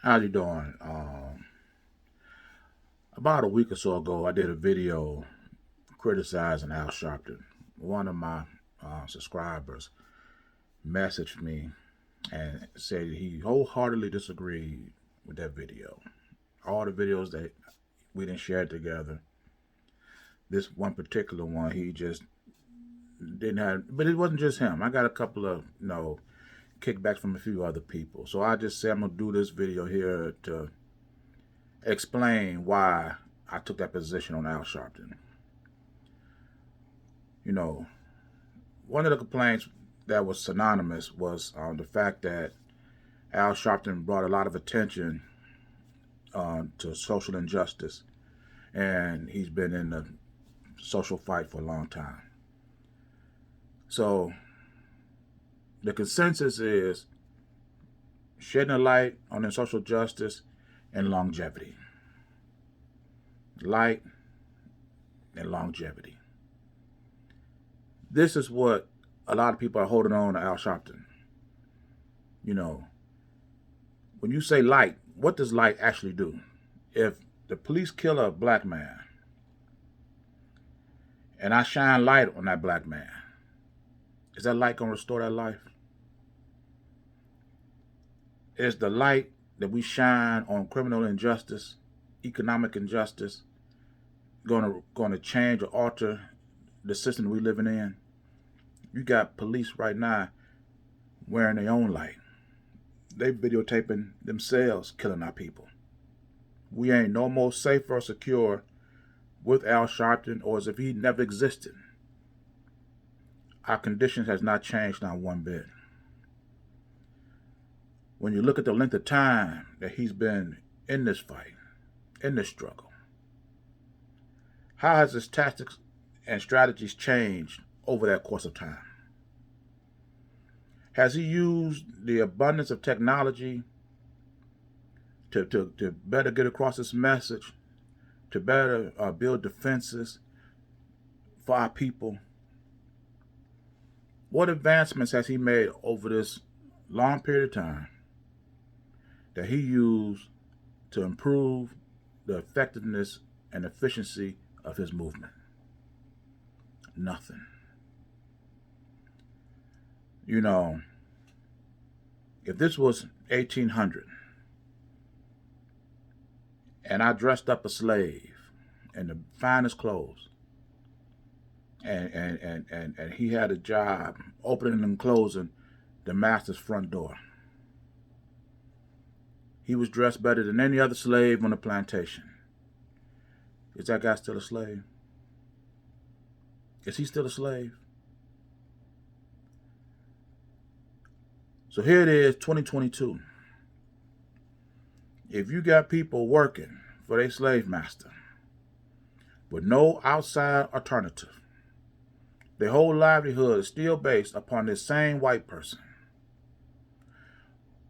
How you doing? About a week or so ago, I did a video criticizing Al Sharpton. One of my subscribers messaged me and said he wholeheartedly disagreed with that video. All the videos that we didn't share together, this one particular one, he just didn't have. But it wasn't just him. I got a couple of kickbacks from a few other people. So I just said I'm gonna do this video here to explain why I took that position on Al Sharpton. You know, one of the complaints that was synonymous was the fact that Al Sharpton brought a lot of attention to social injustice, and he's been in the social fight for a long time. So the consensus is shedding a light on the social justice and longevity. Light and longevity. This is what a lot of people are holding on to Al Sharpton. You know, when you say light, what does light actually do? If the police kill a black man and I shine light on that black man, is that light going to restore that life? Is the light that we shine on criminal injustice, economic injustice, going to change or alter the system we're living in? You got police right now wearing their own light. They videotaping themselves killing our people. We ain't no more safe or secure with Al Sharpton or as if he never existed. Our conditions has not changed not one bit. When you look at the length of time that he's been in this fight, in this struggle, how has his tactics and strategies changed over that course of time? Has he used the abundance of technology to better get across his message, to better build defenses for our people? What advancements has he made over this long period of time that he used to improve the effectiveness and efficiency of his movement? Nothing. You know, if this was 1800 and I dressed up a slave in the finest clothes, and he had a job opening and closing the master's front door, he was dressed better than any other slave on the plantation. Is that guy still a slave? Is he still a slave? So here it is, 2022. If you got people working for their slave master with no outside alternative, their whole livelihood is still based upon this same white person,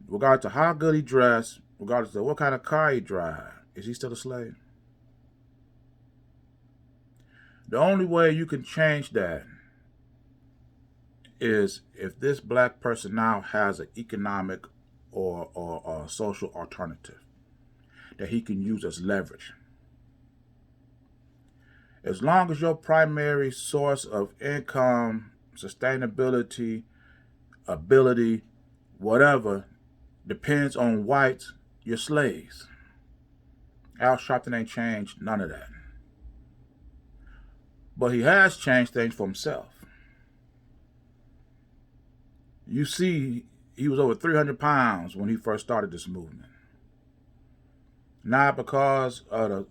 regardless of how good he dressed, regardless of what kind of car he drives, is he still a slave? The only way you can change that is if this black person now has an economic or social alternative that he can use as leverage. As long as your primary source of income, sustainability, ability, whatever, depends on whites, you're slaves. Al Sharpton ain't changed none of that. But he has changed things for himself. You see, he was over 300 pounds when he first started this movement. Not because of the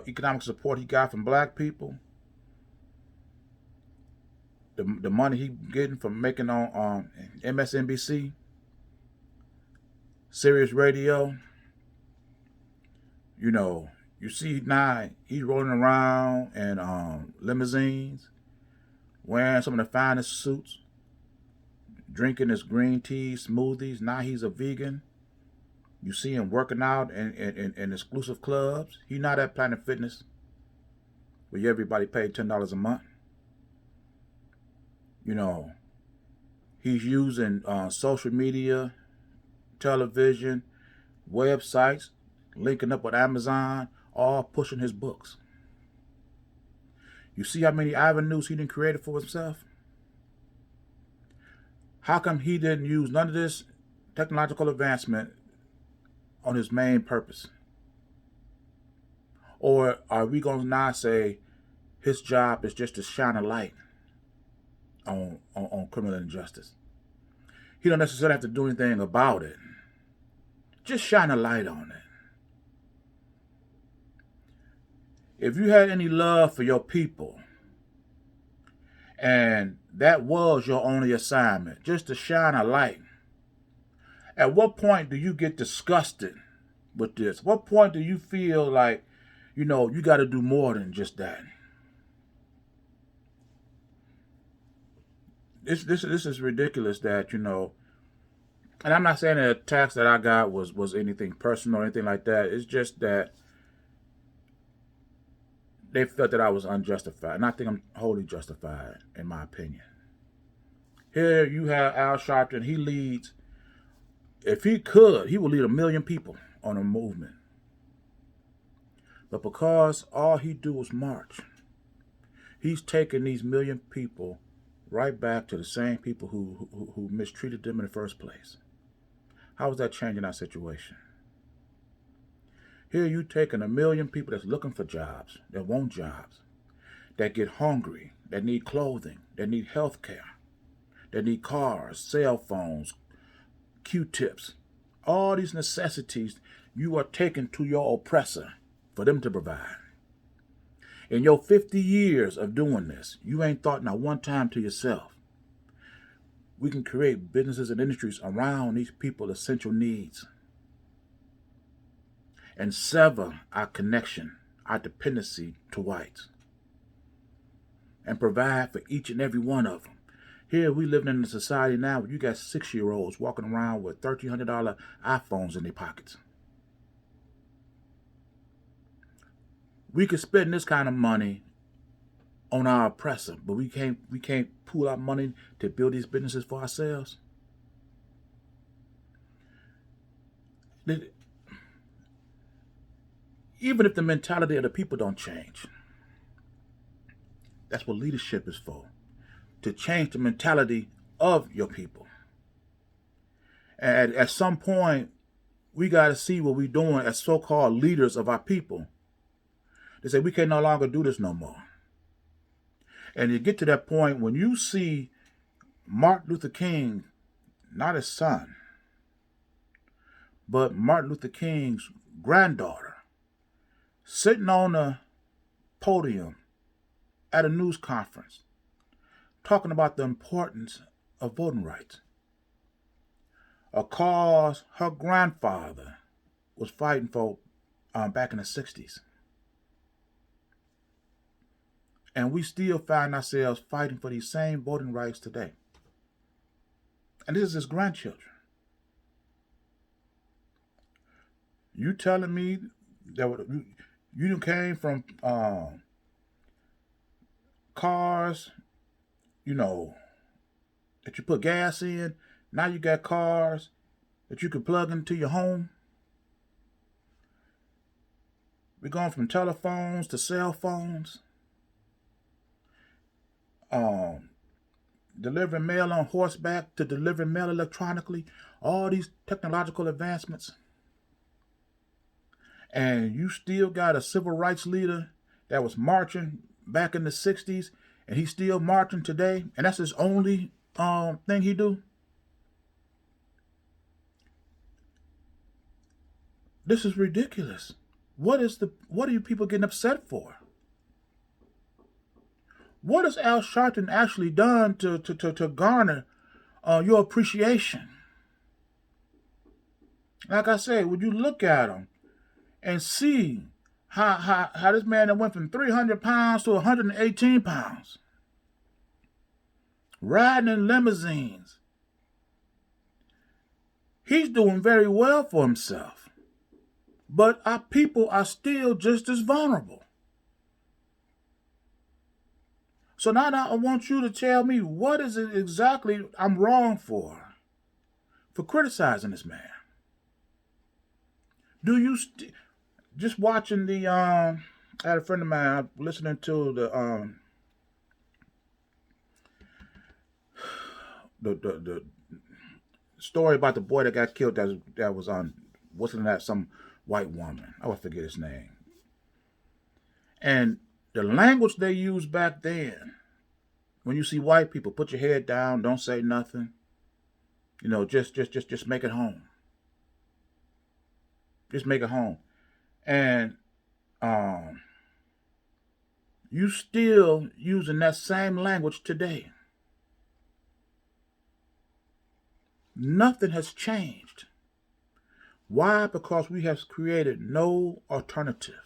economic support he got from black people, the money he getting from making on MSNBC, Sirius Radio. You know, you see now he's rolling around in limousines, wearing some of the finest suits, drinking his green tea, smoothies. Now he's a vegan. You see him working out in exclusive clubs. He's not at Planet Fitness where everybody paid $10 a month. You know, he's using social media, television, websites, linking up with Amazon, all pushing his books. You see how many avenues he done created for himself? How come he didn't use none of this technological advancement on his main purpose? Or are we going to now say his job is just to shine a light on criminal injustice? He don't necessarily have to do anything about it. Just shine a light on it. If you had any love for your people, and that was your only assignment, just to shine a light, at what point do you get disgusted with this? What point do you feel like, you got to do more than just that? This is ridiculous that, and I'm not saying the attacks that I got was anything personal or anything like that. It's just that they felt that I was unjustified. And I think I'm wholly justified, in my opinion. Here you have Al Sharpton. He leads, if he could, he would lead 1 million people on a movement. But because all he do is march, he's taking these 1 million people right back to the same people who mistreated them in the first place. How is that changing our situation? Here you taking 1 million people that's looking for jobs, that want jobs, that get hungry, that need clothing, that need health care, that need cars, cell phones, Q-tips. All these necessities you are taking to your oppressor for them to provide. In your 50 years of doing this, you ain't thought not one time to yourself, we can create businesses and industries around these people's essential needs and sever our connection, our dependency to whites, and provide for each and every one of them. Here we living in a society now where you got 6-year-olds walking around with $1,300 iPhones in their pockets. We could spend this kind of money on our oppressor, but we can't pool our money to build these businesses for ourselves. Even if the mentality of the people don't change, that's what leadership is for, to change the mentality of your people. And at some point, we got to see what we're doing as so-called leaders of our people. They say we can no longer do this no more. And you get to that point when you see Martin Luther King, not his son, but Martin Luther King's granddaughter, sitting on a podium at a news conference talking about the importance of voting rights, a cause her grandfather was fighting for back in the 60s. And we still find ourselves fighting for these same voting rights today. And this is his grandchildren. You telling me that you came from cars, that you put gas in. Now you got cars that you can plug into your home. We're going from telephones to cell phones. Delivering mail on horseback to delivering mail electronically. All these technological advancements. And you still got a civil rights leader that was marching back in the 60s, and he's still marching today, and that's his only thing he do. This is ridiculous. What are you people getting upset for? What has Al Sharpton actually done to garner your appreciation? Like I said, would you look at him and see how this man that went from 300 pounds to 118 pounds, riding in limousines, he's doing very well for himself. But our people are still just as vulnerable. So now I want you to tell me, what is it exactly I'm wrong for criticizing this man? Do you just watching the I had a friend of mine listening to the story about the boy that got killed that was on whistling at some white woman. I would forget his name. And the language they used back then, when you see white people, put your head down, don't say nothing. You know, just make it home. Just make it home. And um, you still using that same language today. Nothing has changed. Why? Because we have created no alternative.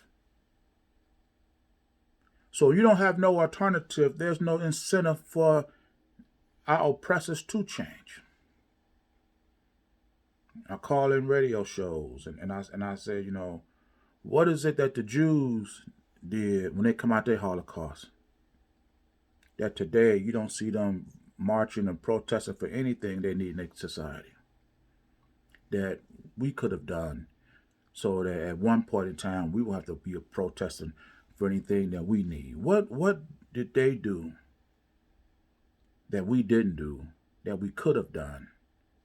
So you don't have no alternative. There's no incentive for our oppressors to change. I call in radio shows and I say, you know, what is it that the Jews did when they come out their Holocaust? That today you don't see them marching and protesting for anything they need in their society. That we could have done so that at one point in time we will have to be protesting for anything that we need. What did they do that we didn't do that we could have done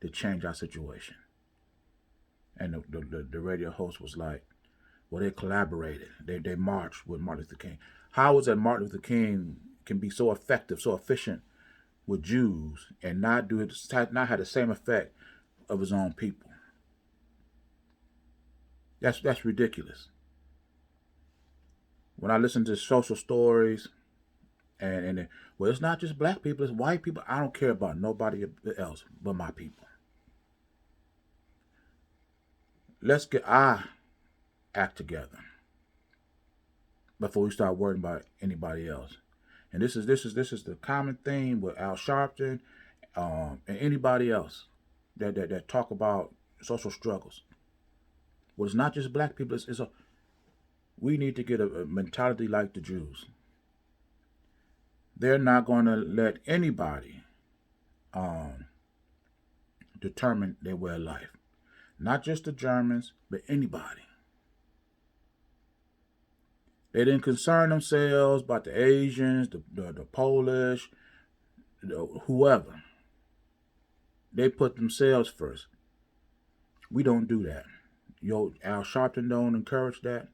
to change our situation? And the radio host was like, well, they collaborated. They marched with Martin Luther King. How is that Martin Luther King can be so effective, so efficient with Jews and not have the same effect of his own people? That's ridiculous. When I listen to social stories and well, it's not just black people, it's white people. I don't care about nobody else but my people. Let's get our act together before we start worrying about anybody else. And this is the common theme with Al Sharpton and anybody else that talk about social struggles. Well, it's not just black people. We need to get a mentality like the Jews. They're not going to let anybody determine their way of life. Not just the Germans, but anybody. They didn't concern themselves about the Asians, the Polish, whoever. They put themselves first. We don't do that. Al Sharpton don't encourage that.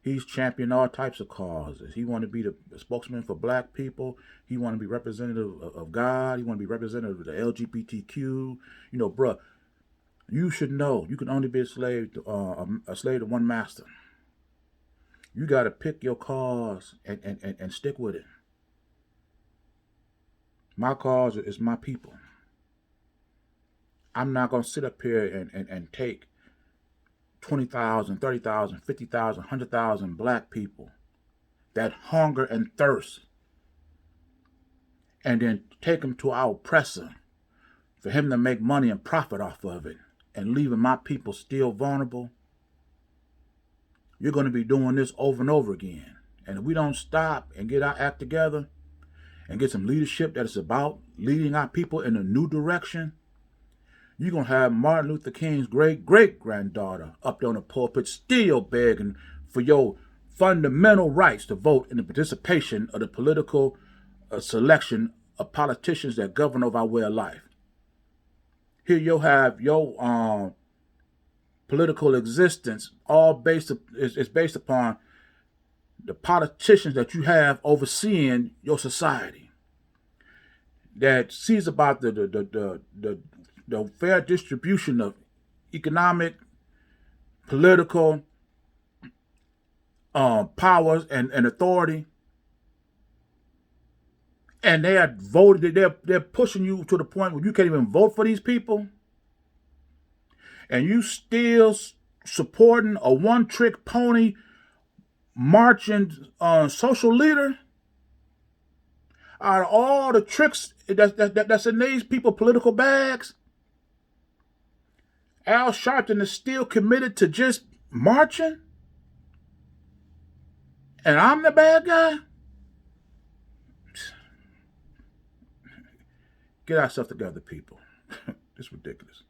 He's championed all types of causes. He want to be the spokesman for black people. He want to be representative of God. He want to be representative of the LGBTQ. You know, bruh, you should know you can only be a slave to one master. You got to pick your cause and stick with it. My cause is my people. I'm not going to sit up here and take 20,000, 30,000, 50,000, 100,000 black people that hunger and thirst and then take them to our oppressor for him to make money and profit off of it and leaving my people still vulnerable. You're going to be doing this over and over again. And if we don't stop and get our act together and get some leadership that is about leading our people in a new direction, you're going to have Martin Luther King's great-great-granddaughter up there on the pulpit still begging for your fundamental rights to vote in the participation of the political selection of politicians that govern over our way of life. Here you'll have your political existence all based upon the politicians that you have overseeing your society, that sees about the fair distribution of economic, political powers and authority, and they are voted. They're pushing you to the point where you can't even vote for these people, and you still supporting a one-trick pony marching social leader. Out of all the tricks that's in these people political bags, Al Sharpton is still committed to just marching, and I'm the bad guy? Get ourselves together, people. It's ridiculous.